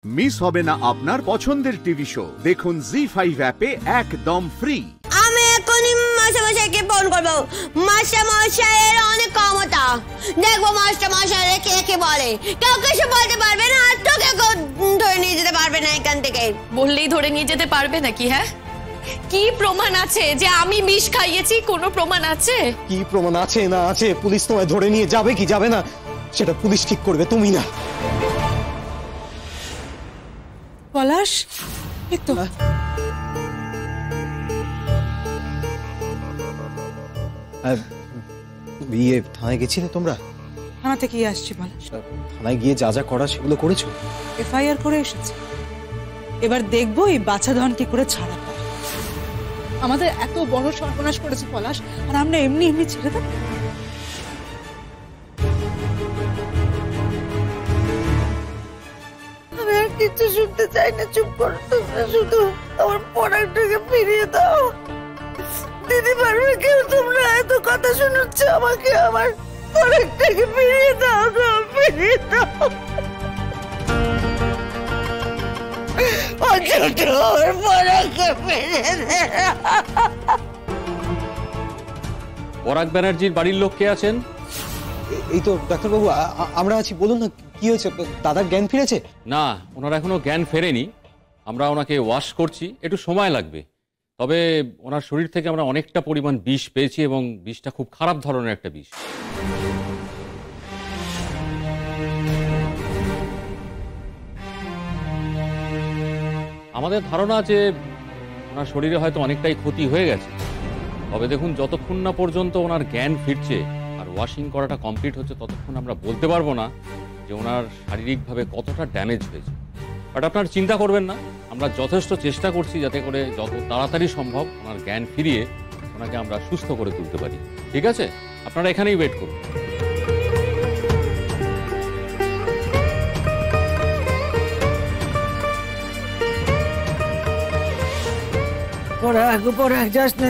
Miss হবে না আপনার পছন্দের টিভি শো। দেখুন জি5 অ্যাপে একদম ফ্রি। আমি এখনই মাস্টারমশাইকে ফোন করবো। মাস্টারমশাইয়ের অনেক ক্ষমতা। দেখবো মাস্টারমশাইরে কে কে বলে। কেউ কিছু বলতে পারবে না, আর তোকে ধরে নিয়ে যেতে পারবে না এখান থেকে। বললেই ধরে নিয়ে যেতে পারবে নাকি? হ্যাঁ, কি প্রমাণ আছে যে আমি বিষ খাইয়েছি? কোনো প্রমাণ আছে? কি প্রমাণ আছে না আছে পুলিশ তোমায় ধরে নিয়ে যাবে কি যাবে না সেটা পুলিশ ঠিক করবে, তুমি না। পলাশ, এই তো বিয়ে থানায় গেছিলে তোমরা? থানা থেকেই আসছি পলাশ। থানায় গিয়ে যা যা করা সেগুলো করেছো? এফআইআর করে এসেছে। এবার দেখবো এই বাছাধন কি করে ছাড়া পায়। আমাদের এত বড় সর্বনাশ করেছে পলাশ, আর আমরা এমনি এমনি ছেড়ে দেব? আমি আর কিছু শুনতে চাই না, চুপ করো তোমরা। শুধু আমার প্রোডাক্টটাকে ফিরিয়ে দাও। দিদি পারবে কেউ? তোমরা এত কথা শোনাচ্ছ আমাকে। আমার প্রোডাক্টটাকে ফিরিয়ে দাও, ফিরিয়ে দাও। পরাগ ব্যানার্জির বাড়ির লোক কে আছেন? এই তো ডাক্তারবাবু, আমরা আছি। বলুন না কি হয়েছে? দাদার জ্ঞান ফিরেছে? না, ওনার এখনো জ্ঞান ফেরেনি। আমরা ওনাকে ওয়াশ করছি, একটু সময় লাগবে। তবে ওনার শরীর থেকে আমরা অনেকটা পরিমাণ বিষ পেয়েছি এবং বিষটা খুব খারাপ ধরনের একটা বিষ। আমাদের ধারণা যে ওনার শরীরে হয়তো অনেকটাই ক্ষতি হয়ে গেছে। তবে দেখুন, যতক্ষণ না পর্যন্ত ওনার জ্ঞান ফিরছে আর ওয়াশিং করাটা কমপ্লিট হচ্ছে, ততক্ষণ আমরা বলতে পারবো না যে ওনার শারীরিকভাবে কতটা ড্যামেজ হয়েছে। বাট আপনার চিন্তা করবেন না, আমরা যথেষ্ট চেষ্টা করছি যাতে করে যত তাড়াতাড়ি সম্ভব ওনার জ্ঞান ফিরিয়ে ওনাকে আমরা সুস্থ করে তুলতে পারি। ঠিক আছে, আপনারা এখানেই ওয়েট করুন। পরাগ যাস নে,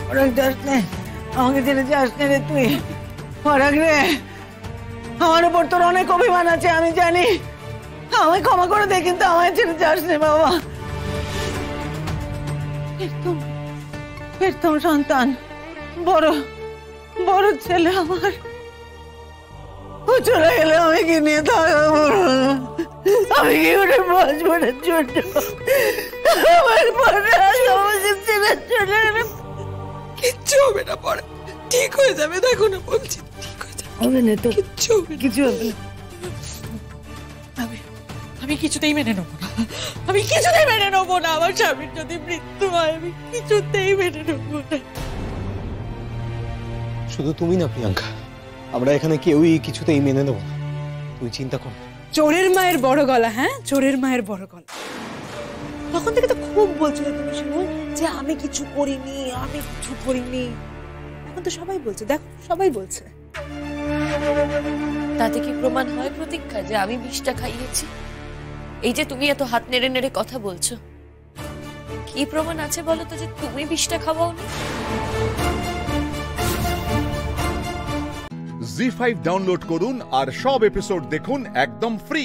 পরাগ যাস নে, আমাকে ছেড়ে যাস নে রে তুই। পরাগ রে, আমার উপর তোর অনেক অভিমান আছে আমি জানি। আমায় ক্ষমা করে দে, কিন্তু আমায় ছেড়ে যাস নে বাবা। প্রথম সন্তান, বড় ছেলে আমার, ও চলে গেলে আমি কি নিয়ে থাকবো? আমি কি ওটা বাঁচবো না? ছোট আমার পরে চলে গেলে কিচ্ছু হবে না, পরে ঠিক হয়ে যাবে। দেখো না, বলছি ঠিক হয়ে যাবে। হবে না তো, কিচ্ছু হবে না। আমি কিছুতেই মেনে নেবো না। আমার স্বামীর যদি মৃত্যু হয়, আমি কিছুতেই মেনে নেবো না। শুধু তুমি না প্রিয়াঙ্কা, আমরা এখানে কেউই কিছুতেই মেনে নেব না। তুই চিন্তা কর। চোরের মায়ের বড় গলা। হ্যাঁ, চোরের মায়ের বড় গলা। তখন থেকে তো খুব বলছিলে তুমি শুনো যে আমি কিছু করিনি। এখন তো সবাই বলছে, দেখো সবাই বলছে। তাতে কি প্রমাণ হয় প্রতীক্ষা যে আমি বিষটা খাইয়েছি? এই যে তুমি এত হাত নেড়ে নেড়ে কথা বলছো, কি প্রমাণ আছে বলো তো যে তুমি বিষটা খাওয়াওনি? জি5 ডাউনলোড করুন আর সব এপিসোড দেখুন একদম ফ্রি।